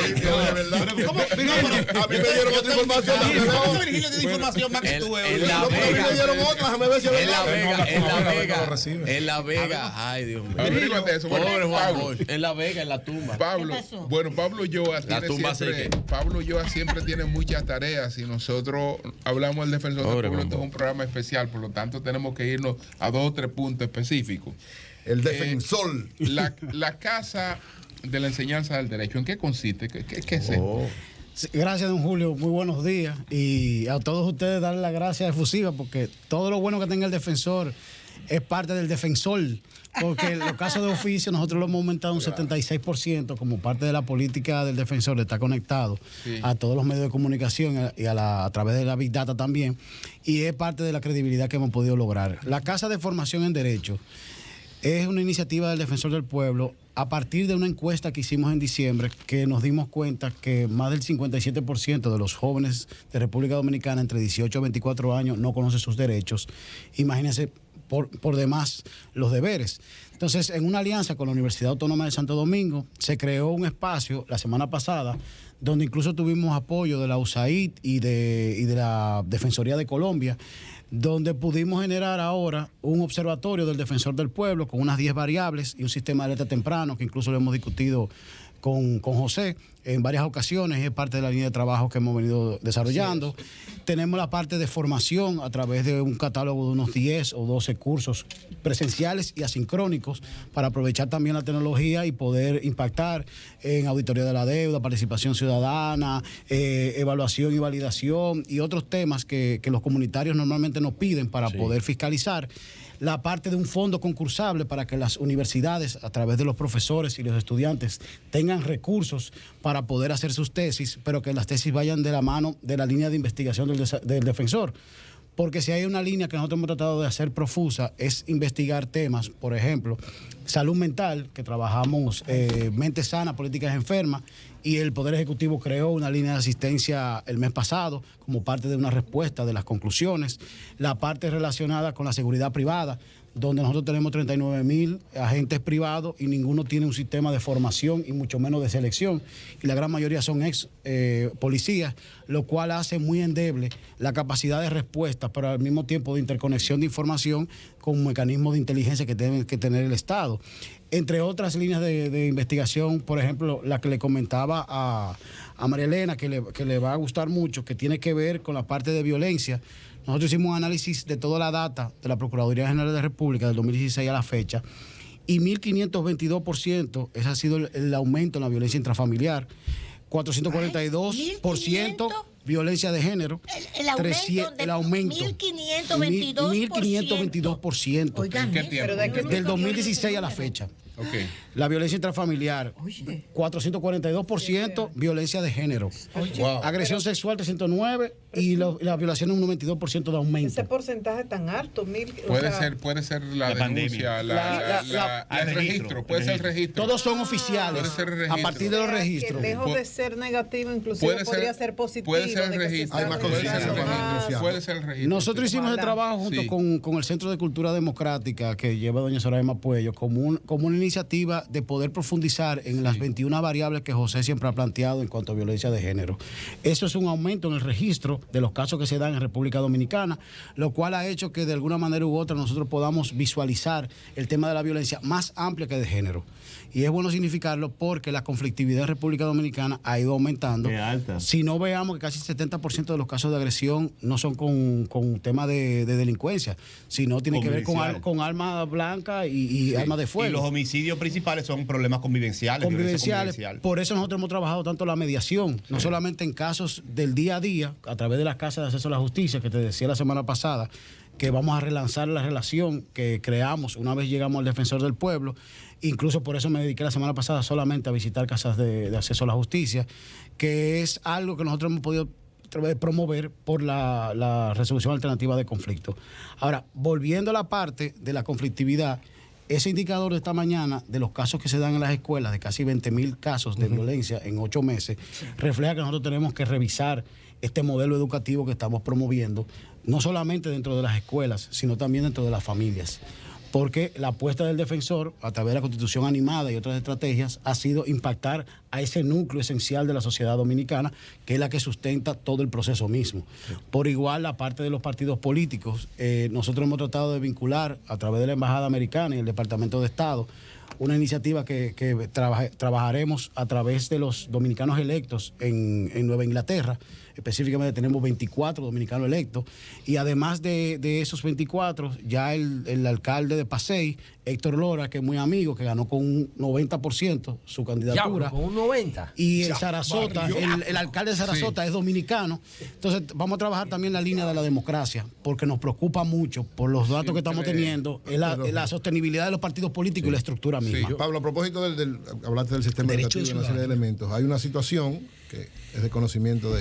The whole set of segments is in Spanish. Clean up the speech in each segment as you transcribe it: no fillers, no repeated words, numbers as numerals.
política, de verdad. ¿Cómo? A mí me dieron otra información. Virgilio tiene información más que tú. En La Vega. Me dieron otra, déjame ver si es En La Vega. Ay, Dios mío. Averíguate eso. Bueno, Pobre Juan Pablo. Bosch. En La Vega, en la tumba. Pablo, bueno, Pablo Ulloa La tumba Pablo Ulloa siempre tiene muchas tareas y nosotros hablamos del defensor del pueblo, esto es un programa especial, por lo tanto tenemos que irnos a 2 o 3 puntos específicos. El defensor. La Casa de la Enseñanza del Derecho, ¿en qué consiste? ¿Qué es esto? Gracias, don Julio. Muy buenos días. Y a todos ustedes darle las gracias efusivas porque todo lo bueno que tenga el defensor es parte del defensor. Porque en los casos de oficio nosotros lo hemos aumentado un 76% como parte de la política del defensor. Está conectado a todos los medios de comunicación y a través de la Big Data también. Y es parte de la credibilidad que hemos podido lograr. La Casa de Formación en Derecho es una iniciativa del Defensor del Pueblo a partir de una encuesta que hicimos en diciembre, que nos dimos cuenta que más del 57% de los jóvenes de República Dominicana entre 18 y 24 años no conocen sus derechos. Imagínense por demás los deberes. Entonces, en una alianza con la Universidad Autónoma de Santo Domingo, se creó un espacio la semana pasada donde incluso tuvimos apoyo de la USAID y de la Defensoría de Colombia, donde pudimos generar ahora un observatorio del Defensor del Pueblo con unas 10 variables y un sistema de alerta temprano que incluso lo hemos discutido con José en varias ocasiones, es parte de la línea de trabajo que hemos venido desarrollando. Sí. Tenemos la parte de formación a través de un catálogo de unos 10 o 12 cursos presenciales y asincrónicos para aprovechar también la tecnología y poder impactar en auditoría de la deuda, participación ciudadana, evaluación y validación y otros temas que los comunitarios normalmente nos piden para poder fiscalizar. La parte de un fondo concursable para que las universidades, a través de los profesores y los estudiantes, tengan recursos para poder hacer sus tesis, pero que las tesis vayan de la mano de la línea de investigación del defensor. Porque si hay una línea que nosotros hemos tratado de hacer profusa, es investigar temas, por ejemplo, salud mental, que trabajamos mente sana, políticas enfermas, y el Poder Ejecutivo creó una línea de asistencia el mes pasado como parte de una respuesta de las conclusiones. La parte relacionada con la seguridad privada, donde nosotros tenemos 39.000 agentes privados y ninguno tiene un sistema de formación y mucho menos de selección. Y la gran mayoría son ex policías, lo cual hace muy endeble la capacidad de respuesta, pero al mismo tiempo de interconexión de información con mecanismos de inteligencia que tiene que tener el Estado. Entre otras líneas de investigación, por ejemplo, la que le comentaba a María Elena, que le va a gustar mucho, que tiene que ver con la parte de violencia. Nosotros hicimos un análisis de toda la data de la Procuraduría General de la República del 2016 a la fecha y 1.522%, ese ha sido el aumento en la violencia intrafamiliar, 442% violencia de género, el aumento 1.522%. ¿En qué tiempo? Del 2016 a la fecha. Okay. La violencia intrafamiliar, 442%, violencia de género. Wow. Agresión sexual, 309, y la violación un 92% de aumento. Ese porcentaje tan alto, puede ser la denuncia, el registro, puede ser el registro. Todos son oficiales, a partir de los registros. Lejos de ser negativo, inclusive podría ser positivo. Puede ser el registro. Puede ser el registro. Nosotros hicimos el trabajo junto con el Centro de Cultura Democrática que lleva doña Soraya Puello como una iniciativa de poder profundizar en las 21 variables que José siempre ha planteado en cuanto a violencia de género. Eso es un aumento en el registro de los casos que se dan en República Dominicana, lo cual ha hecho que de alguna manera u otra nosotros podamos visualizar el tema de la violencia más amplia que de género. Y es bueno significarlo porque la conflictividad en República Dominicana ha ido aumentando. Si no veamos que casi 70% de los casos de agresión no son con tema de delincuencia, sino tiene que ver con armas blancas y armas de fuego. Y los homicidios principales son problemas convivenciales. Por eso nosotros hemos trabajado tanto la mediación, no solamente en casos del día a día, a través de las casas de acceso a la justicia, que te decía la semana pasada, que vamos a relanzar la relación que creamos una vez llegamos al Defensor del Pueblo. Incluso por eso me dediqué la semana pasada solamente a visitar casas de acceso a la justicia, que es algo que nosotros hemos podido promover por la resolución alternativa de conflicto. Ahora, volviendo a la parte de la conflictividad, ese indicador de esta mañana de los casos que se dan en las escuelas, de casi 20.000 casos de violencia en 8 meses, refleja que nosotros tenemos que revisar este modelo educativo que estamos promoviendo, no solamente dentro de las escuelas, sino también dentro de las familias. porque la apuesta del defensor, a través de la Constitución animada y otras estrategias, ha sido impactar a ese núcleo esencial de la sociedad dominicana, que es la que sustenta todo el proceso mismo. Por igual, la parte de los partidos políticos, nosotros hemos tratado de vincular a través de la Embajada Americana y el Departamento de Estado una iniciativa que trabajaremos a través de los dominicanos electos en Nueva Inglaterra. Específicamente tenemos 24 dominicanos electos, y además de esos 24, ya el alcalde de Pasey, Héctor Lora, que es muy amigo, que ganó con un 90% su candidatura. Con un 90%. Y el Sarasota, el alcalde de Sarasota es dominicano. Entonces vamos a trabajar también la línea de la democracia, porque nos preocupa mucho por los datos que estamos teniendo, la sostenibilidad de los partidos políticos y la estructura misma. Pablo, a propósito hablaste del sistema educativo y una serie de elementos. Hay una situación que es de conocimiento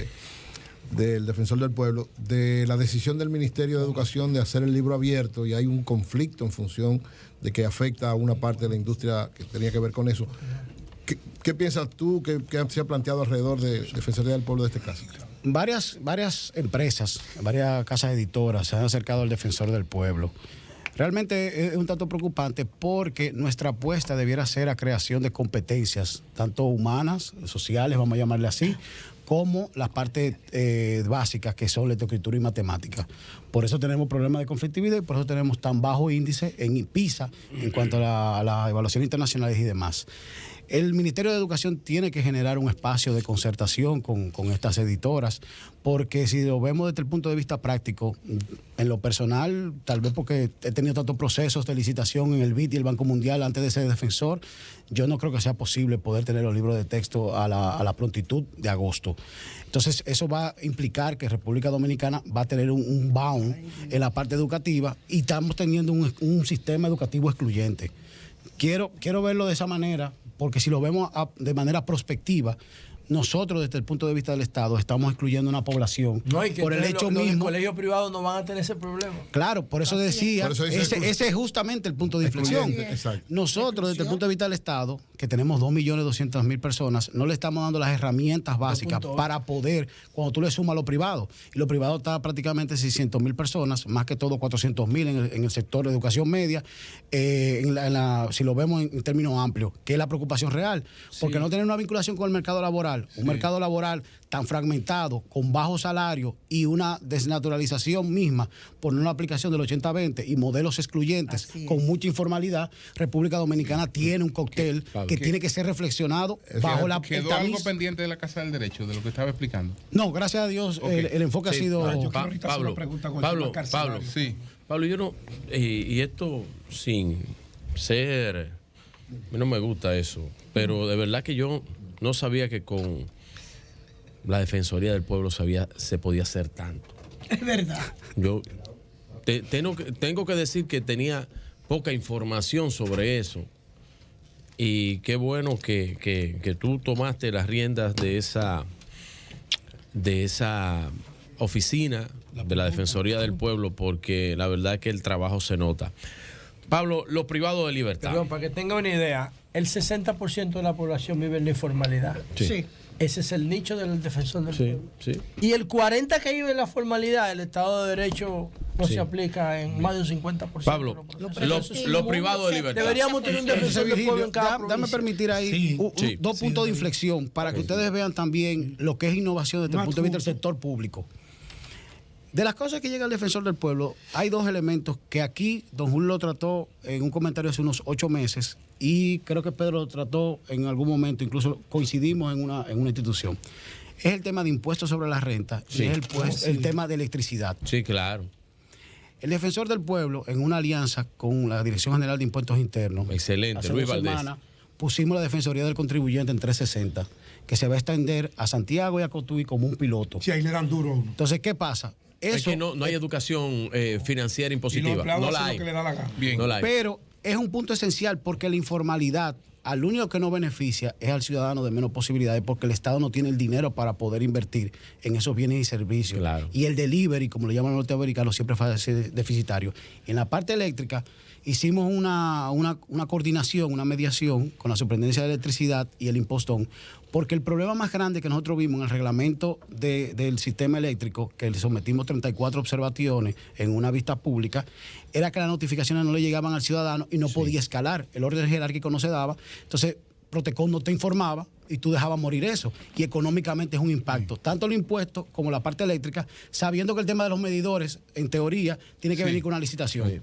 del defensor del pueblo, de la decisión del Ministerio de Educación de hacer el libro abierto, y hay un conflicto en función de que afecta a una parte de la industria que tenía que ver con eso. ¿Qué piensas tú que se ha planteado alrededor de Defensoría del Pueblo de este caso? Varias empresas, varias casas editoras se han acercado al defensor del pueblo. Realmente es un tanto preocupante, porque nuestra apuesta debiera ser a creación de competencias, tanto humanas, sociales, vamos a llamarle así, como las partes básicas, que son lectoescritura y matemática. Por eso tenemos problemas de conflictividad y por eso tenemos tan bajo índice en PISA en cuanto a las evaluaciones internacionales y demás. El Ministerio de Educación tiene que generar un espacio de concertación con estas editoras, porque si lo vemos desde el punto de vista práctico, en lo personal, tal vez porque he tenido tantos procesos de licitación en el BID y el Banco Mundial antes de ser defensor, yo no creo que sea posible poder tener los libros de texto a la prontitud de agosto. Entonces, eso va a implicar que República Dominicana va a tener un bound en la parte educativa, y estamos teniendo un sistema educativo excluyente. Quiero verlo de esa manera, porque si lo vemos de manera prospectiva, nosotros desde el punto de vista del Estado estamos excluyendo una población por el hecho mismo. Los colegios privados no van a tener ese problema. Claro, por eso decía, ese es justamente el punto de inflexión. Nosotros desde el punto de vista del Estado, que tenemos 2.200.000 personas, no le estamos dando las herramientas básicas para poder, cuando tú le sumas lo privado, y lo privado está prácticamente 600.000 personas, más que todo 400.000 en el sector de educación media, si lo vemos en términos amplios, que es la preocupación real, porque no tener una vinculación con el mercado laboral, un mercado laboral tan fragmentado, con bajo salario y una desnaturalización misma por una aplicación del 80-20 y modelos excluyentes con mucha informalidad. República Dominicana tiene un cóctel que tiene que ser reflexionado bajo la... ¿Quedó algo pendiente de la Casa del Derecho, de lo que estaba explicando? No, gracias a Dios, el enfoque ha sido... Pablo, yo no... Y esto sin ser... A mí no me gusta eso, pero de verdad que yo no sabía que con la Defensoría del Pueblo se podía hacer tanto. Es verdad. Yo tengo que decir que tenía poca información sobre eso, y qué bueno que tú tomaste las riendas de esa oficina de la Defensoría del Pueblo, porque la verdad es que el trabajo se nota. Pablo, lo privado de libertad. Perdón, para que tenga una idea, el 60% de la población vive en la informalidad. Sí. Ese es el nicho del defensor del pueblo. Sí. Y el 40% que vive en la formalidad, el Estado de Derecho no se aplica en más de un 50%. Pablo, lo privado de libertad. Deberíamos tener un defensor del pueblo en cada provincia. Dame permitir ahí dos puntos de inflexión para que ustedes vean también lo que es innovación desde el punto de vista del sector público. De las cosas que llega el defensor del pueblo, hay dos elementos que aquí don Julio lo trató en un comentario hace unos 8 meses, y creo que Pedro lo trató en algún momento, incluso coincidimos en una institución. Es el tema de impuestos sobre la renta y es el tema de electricidad. Sí, claro. El defensor del pueblo, en una alianza con la Dirección General de Impuestos Internos, excelente, Luis Valdés, pusimos la Defensoría del Contribuyente en 360, que se va a extender a Santiago y a Cotuí como un piloto. Sí, ahí le dan duro. Entonces, ¿qué pasa? Es que no hay educación financiera impositiva. No la hay. Pero es un punto esencial, porque la informalidad al único que no beneficia es al ciudadano de menos posibilidades porque el Estado no tiene el dinero para poder invertir en esos bienes y servicios. Claro. Y el delivery, como lo llaman los norteamericanos, siempre va a ser deficitario. En la parte eléctrica hicimos una coordinación, una mediación con la Superintendencia de Electricidad y el Impostón, porque el problema más grande que nosotros vimos en el reglamento del sistema eléctrico, que le sometimos 34 observaciones en una vista pública, era que las notificaciones no le llegaban al ciudadano y no podía escalar. El orden jerárquico no se daba. Entonces, Protecon no te informaba y tú dejabas morir eso. Y económicamente es un impacto. Tanto los impuestos como la parte eléctrica, sabiendo que el tema de los medidores, en teoría, tiene que venir con una licitación.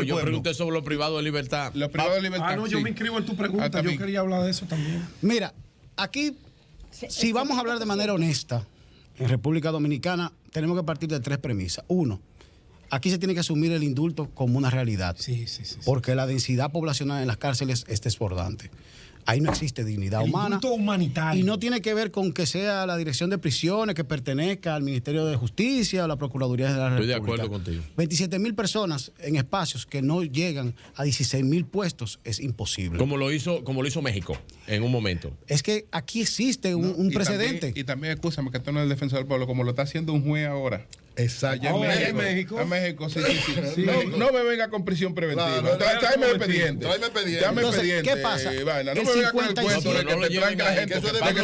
Yo pregunté sobre los privados de libertad. Los privados de libertad. Yo me inscribo en tu pregunta. Yo quería hablar de eso también. Mira, aquí, si vamos a hablar de manera honesta, en República Dominicana, tenemos que partir de 3 premisas. 1, aquí se tiene que asumir el indulto como una realidad. Sí. Porque la densidad poblacional en las cárceles es desbordante. Ahí no existe dignidad humana. Indulto humanitario. Y no tiene que ver con que sea la Dirección de Prisiones que pertenezca al Ministerio de Justicia o la Procuraduría de la República. Estoy de acuerdo contigo. 27,000 personas en espacios que no llegan a 16,000 puestos es imposible. Como lo hizo México en un momento. Es que aquí existe un precedente. Y también, escúchame, que esto no es el defensor del pueblo, como lo está haciendo un juez ahora. Exacto. En México. En México, sí. No me venga con prisión preventiva. Tráeme expediente. Dame expediente. ¿Qué pasa? No me venga con el cuento de que te tranca la gente. Pablo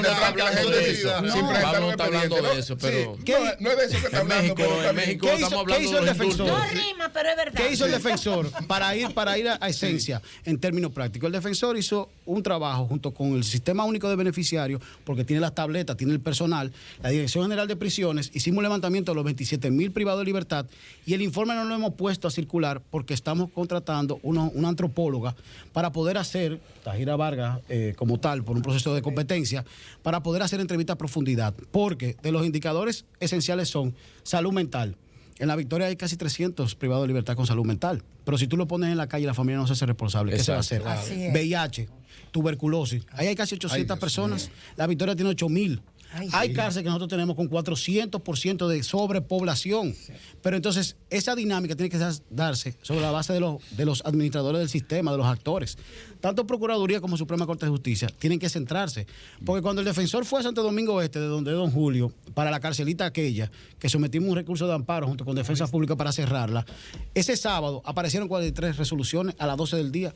no está hablando de eso, pero... No es de eso que está hablando. En México estamos hablando de los indultos. No rima, pero es verdad. ¿Qué hizo el defensor para ir a esencia en términos prácticos? El defensor hizo un trabajo junto con el Sistema Único de Beneficiarios, porque tiene las tabletas, tiene el personal, la Dirección General de Prisiones, hicimos un levantamiento de los 27,000 privados de libertad y el informe no lo hemos puesto a circular porque estamos contratando una antropóloga para poder hacer, Tajira Vargas como tal, por un proceso de competencia, para poder hacer entrevistas a profundidad, porque de los indicadores esenciales son salud mental. En La Victoria hay casi 300 privados de libertad con salud mental, pero si tú lo pones en la calle la familia no se hace responsable. ¿Qué se va a hacer? VIH, tuberculosis, ahí hay casi 800 personas, La Victoria tiene 8,000. Hay cárceles que nosotros tenemos con 400% de sobrepoblación. Sí. Pero entonces, esa dinámica tiene que darse sobre la base de los administradores del sistema, de los actores. Tanto Procuraduría como Suprema Corte de Justicia tienen que centrarse. Porque cuando el defensor fue a Santo Domingo Este, de donde Don Julio, para la carcelita aquella, que sometimos un recurso de amparo junto con Defensa Pública para cerrarla, ese sábado aparecieron 43 resoluciones a las 12 del día.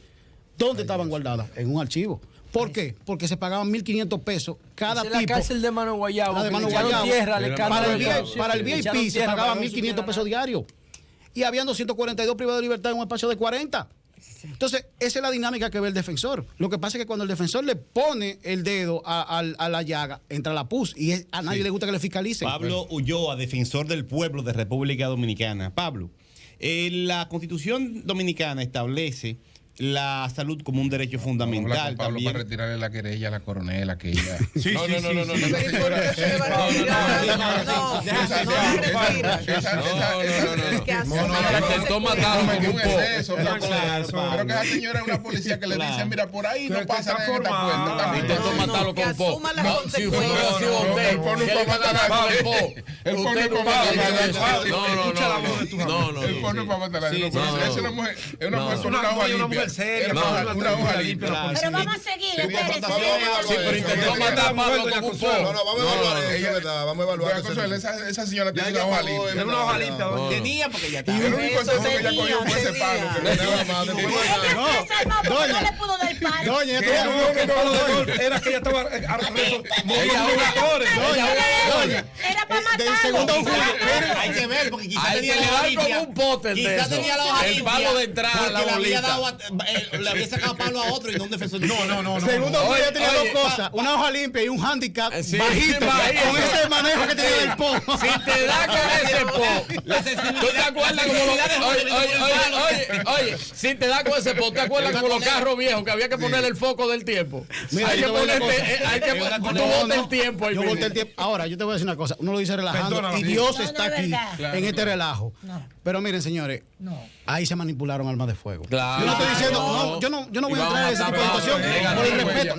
¿Dónde estaban guardadas? En un archivo. ¿Por qué? Porque se pagaban 1,500 pesos cada tipo. La cárcel de Mano Guayabo. La de Mano Guayabo. Para el VIP se pagaban 1,500 pesos diarios. Y habían 242 privados de libertad en un espacio de 40. Entonces, esa es la dinámica que ve el defensor. Lo que pasa es que cuando el defensor le pone el dedo a la llaga, entra la PUS y a nadie le gusta que le fiscalicen. Pablo Ulloa, defensor del pueblo de República Dominicana. Pablo, la Constitución Dominicana establece la salud como un derecho fundamental. Pablo, para retirarle la querella a la coronela que ella. No. Intentó matar a un Pero que esa señora es una policía que le dice, mira, por ahí no pasa en esta puerta. Intentó matarlo con po. Si usted no hubiera sido usted, el fono no para matar a nadie. El fono no para matar a nadie. No. El fono no para matar a nadie. Es una mujer con una hoja limpia. Pero vamos a seguir, Sí, pero intentó matar a Pablo con un po. Vamos a evaluar. Esa señora tiene una hoja limpia. Es una hoja limpia. Tenía porque ya está. El único consejo que ella cogió fue ese palo. No le pudo dar palo. Doña, era que ella estaba era para matarlo. Hay que ver, porque quizás tenía la hoja limpia. Como un pote de eso. El palo de entrada, la bolita. Le había sacado palo a otro y no un defensor. No. Segundo, ella tenía dos cosas: una hoja limpia y un handicap bajito, con ese manejo que tenía del po. Si te da con ese po, ¿tú te acuerdas como oye, si te da con ese po, ¿te acuerdas como los carros viejos que había que ponerle el foco del tiempo? Hay que ponerle el tiempo. Yo boté el tiempo. Ahora, yo te voy a decir una cosa: uno lo dice relajando y Dios está aquí en este relajo. Pero miren, señores, ahí se manipularon armas de fuego. Claro. Yo no estoy diciendo, yo no voy a entrar en ese tipo de situación por el respeto.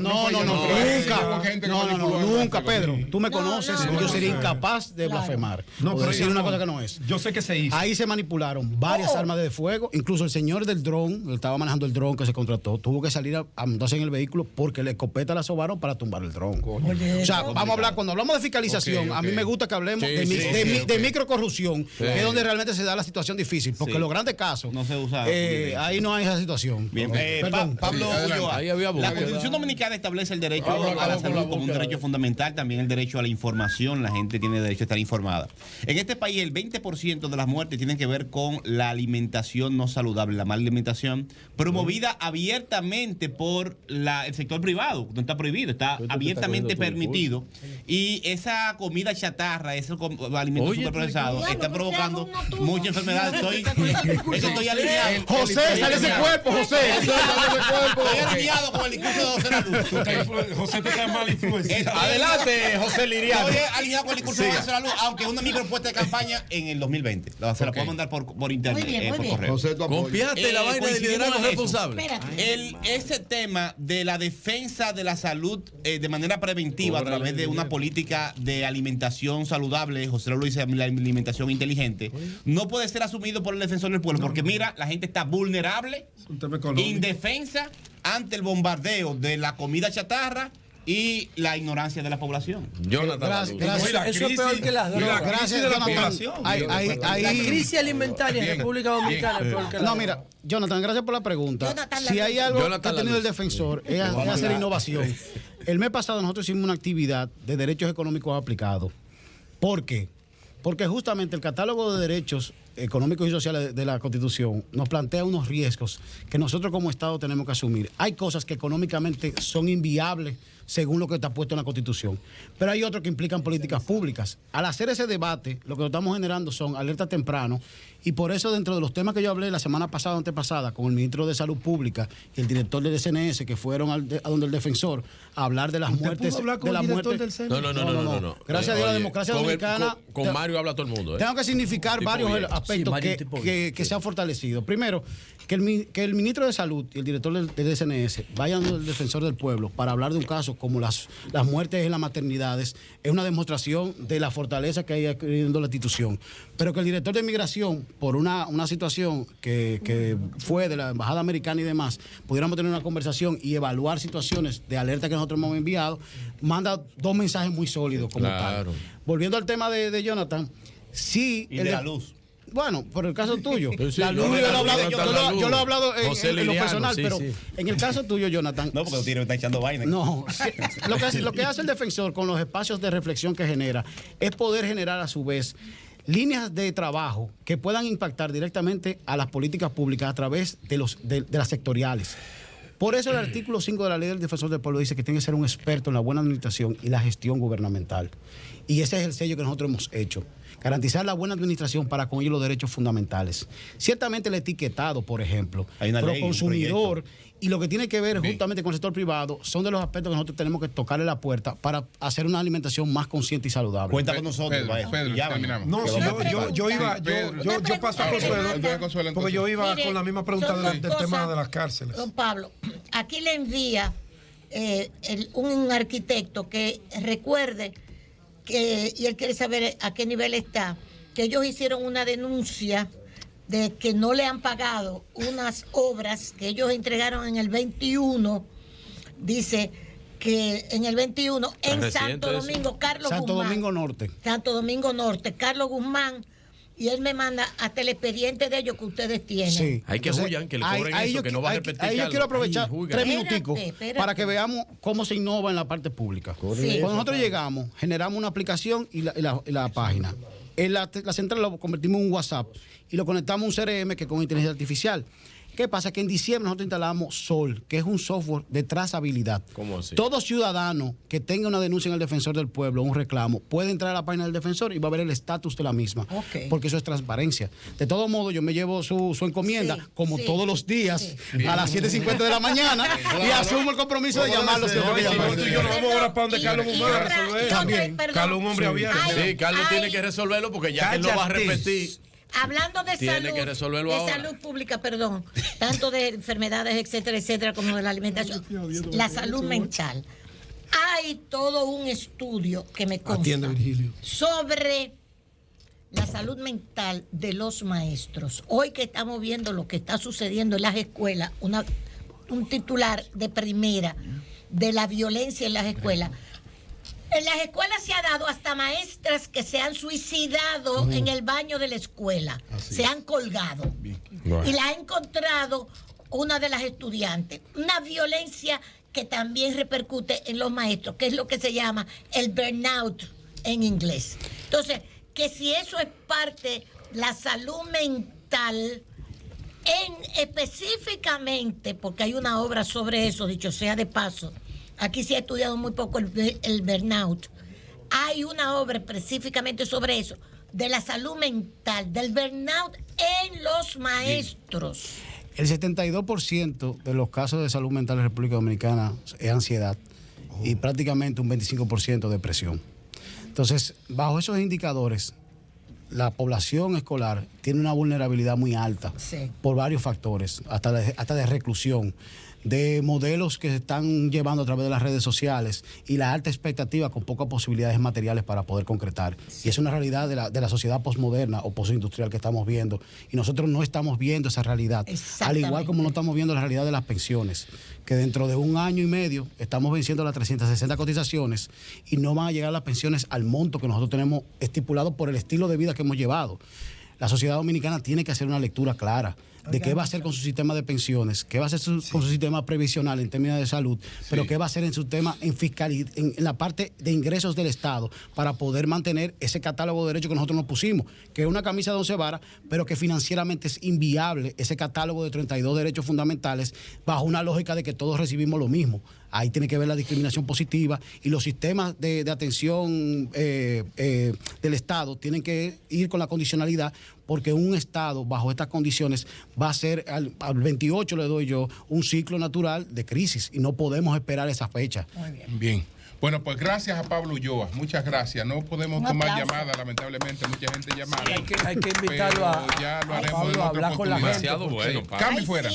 Nunca, Pedro. Tú me conoces, yo sería incapaz de blasfemar o decir una cosa que no es. Yo sé que se hizo. Ahí se manipularon varias armas de fuego. Incluso el señor del dron, él estaba manejando el dron que se contrató, tuvo que salir a montarse en el vehículo porque la escopeta la sobaron para tumbar el dron. O sea, vamos a hablar, cuando hablamos de fiscalización, a mí me gusta que hablemos de microcorrupción, que es donde realmente se da la situación difícil, porque los grandes casos, no se usa, ahí no hay esa situación. Bien, Pablo Ulloa, la Constitución Dominicana establece el derecho a la salud como un derecho fundamental, también el derecho a la información, la gente tiene derecho a estar informada. En este país el 20% de las muertes tienen que ver con la alimentación no saludable, la mala alimentación, promovida abiertamente por el sector privado, no está prohibido, está abiertamente permitido, y esa comida chatarra, esos alimentos superprocesados están provocando muchas enfermedades. Estoy alineado. José, sale ese cuerpo, José. Estoy alineado con el discurso de José Luz. José te está mal influenciado. Adelante, José Liriano. Estoy alineado con el discurso de José Luz, aunque una micropuesta de campaña en el 2020. Se la puedo mandar por internet, por correo. José, tu apoyo. Copiaste la vaina de liderazgo responsable. Ese tema de la defensa de la salud de manera preventiva a través de una política de alimentación saludable, José lo dice, la alimentación inteligente, no puede ser asumido por el defensor del pueblo, porque mira, la gente está vulnerable, indefensa ante el bombardeo de la comida chatarra y la ignorancia de la población. Jonathan, gracias. Eso es peor que las drogas. Gracias, de la Jonathan. población. La crisis alimentaria en República Dominicana es peor que las No, drogas. mira, Jonathan, gracias por la pregunta. Si hay algo que ha tenido el defensor es hacer innovación. El mes pasado nosotros hicimos una actividad de derechos económicos aplicados. ¿Por qué? Porque justamente el catálogo de derechos económicos y sociales de la Constitución nos plantea unos riesgos que nosotros como Estado tenemos que asumir. Hay cosas que económicamente son inviables según lo que está puesto en la Constitución, pero hay otros que implican políticas públicas. Al hacer ese debate, lo que estamos generando son alertas temprano, y por eso dentro de los temas que yo hablé la semana pasada o antepasada con el ministro de Salud Pública y el director del SNS, que fueron a donde el defensor a hablar de las muertes. No. Gracias a Dios, la democracia dominicana. Con Mario habla todo el mundo. Tengo que significar varios aspectos que se han fortalecido. Primero, que el ministro de Salud y el director del SNS vayan al defensor del pueblo para hablar de un caso como las muertes en las maternidades, es una demostración de la fortaleza que hay adquiriendo la institución. Pero que el director de Migración, por una situación que fue de la Embajada Americana y demás, pudiéramos tener una conversación y evaluar situaciones de alerta que nosotros hemos enviado, manda dos mensajes muy sólidos como tal. Volviendo al tema de Jonathan, sí... Y de la luz. Bueno, por el caso tuyo, Sí, la luz, yo lo he hablado en lo personal, sí, pero sí. en el caso tuyo, Jonathan. No, porque Tiro está echando vaina. No, lo que hace el defensor con los espacios de reflexión que genera es poder generar a su vez líneas de trabajo que puedan impactar directamente a las políticas públicas a través de las sectoriales. Por eso el artículo 5 de la Ley del Defensor del Pueblo dice que tiene que ser un experto en la buena administración y la gestión gubernamental. Y ese es el sello que nosotros hemos hecho. Garantizar la buena administración para con ello los derechos fundamentales. Ciertamente el etiquetado, por ejemplo, pro consumidor y lo que tiene que ver justamente con el sector privado son de los aspectos que nosotros tenemos que tocarle la puerta para hacer una alimentación más consciente y saludable. Cuenta con nosotros, Pedro, ya terminamos. No, si yo paso a Consuelo, porque yo iba con la misma pregunta del tema de las cárceles. Don Pablo, aquí le envía un arquitecto que recuerde y él quiere saber a qué nivel está, que ellos hicieron una denuncia de que no le han pagado unas obras que ellos entregaron en el 21, dice que en el 21 en Santo Domingo, Carlos Guzmán. Santo Domingo Norte, Carlos Guzmán, y él me manda hasta el expediente de ellos que ustedes tienen. Sí. Hay que huyan, que le cobren eso, que no va a repetir. Ahí yo quiero aprovechar 3 minuticos para que veamos cómo se innova en la parte pública. Sí. Cuando nosotros llegamos, generamos una aplicación y la página. La central lo convertimos en un WhatsApp y lo conectamos a un CRM que con inteligencia artificial. ¿Qué pasa? Que en diciembre nosotros instalamos Sol, que es un software de trazabilidad. ¿Cómo así? Todo ciudadano que tenga una denuncia en el Defensor del Pueblo, un reclamo, puede entrar a la página del Defensor y va a ver el estatus de la misma. Porque eso es transparencia. De todo modo, yo me llevo su encomienda, todos los días, a las 7:50 de la mañana, y asumo el compromiso de llamarlo. Tú y yo nos vamos ahora para donde Carlos Guzmán a resolver. También. Carlos, un hombre abierto. Sí, Carlos tiene que resolverlo porque ya él lo va a repetir. Hablando de salud pública, tanto de enfermedades, etcétera, etcétera, como de la alimentación, la salud mental. Hay todo un estudio que me consta sobre la salud mental de los maestros. Hoy que estamos viendo lo que está sucediendo en las escuelas, un titular de primera de la violencia en las escuelas. En las escuelas se ha dado hasta maestras que se han suicidado en el baño de la escuela. Se han colgado. Y la ha encontrado una de las estudiantes. Una violencia que también repercute en los maestros, que es lo que se llama el burnout en inglés. Entonces, que si eso es parte de la salud mental, específicamente, porque hay una obra sobre eso, dicho sea de paso, aquí se ha estudiado muy poco el burnout, hay una obra específicamente sobre eso, de la salud mental, del burnout en los maestros. El 72% de los casos de salud mental en República Dominicana es ansiedad y prácticamente un 25% depresión. Entonces, bajo esos indicadores, la población escolar tiene una vulnerabilidad muy alta por varios factores, hasta de reclusión, de modelos que se están llevando a través de las redes sociales y la alta expectativa con pocas posibilidades materiales para poder concretar. Y es una realidad de la sociedad posmoderna o postindustrial que estamos viendo. Y nosotros no estamos viendo esa realidad. Al igual como no estamos viendo la realidad de las pensiones, que dentro de 1 año y medio estamos venciendo las 360 cotizaciones y no van a llegar las pensiones al monto que nosotros tenemos estipulado por el estilo de vida que hemos llevado. La sociedad dominicana tiene que hacer una lectura clara de qué va a hacer con su sistema de pensiones, qué va a hacer con su sistema previsional en términos de salud, pero qué va a hacer en su tema en fiscalidad, en la parte de ingresos del Estado, para poder mantener ese catálogo de derechos que nosotros nos pusimos, que es una camisa de 11 varas, pero que financieramente es inviable ese catálogo de 32 derechos fundamentales bajo una lógica de que todos recibimos lo mismo. Ahí tiene que ver la discriminación positiva y los sistemas de atención del Estado tienen que ir con la condicionalidad, porque un Estado bajo estas condiciones va a ser, al 28 le doy yo, un ciclo natural de crisis y no podemos esperar esa fecha. Muy bien. Bien. Bueno, pues gracias a Pablo Ulloa, muchas gracias. No podemos tomar llamadas, lamentablemente, mucha gente llamada. Sí, hay que invitarlo a ya lo haremos Pablo a hablar con la gente. Demasiado bueno, Pablo. Cambio fuera.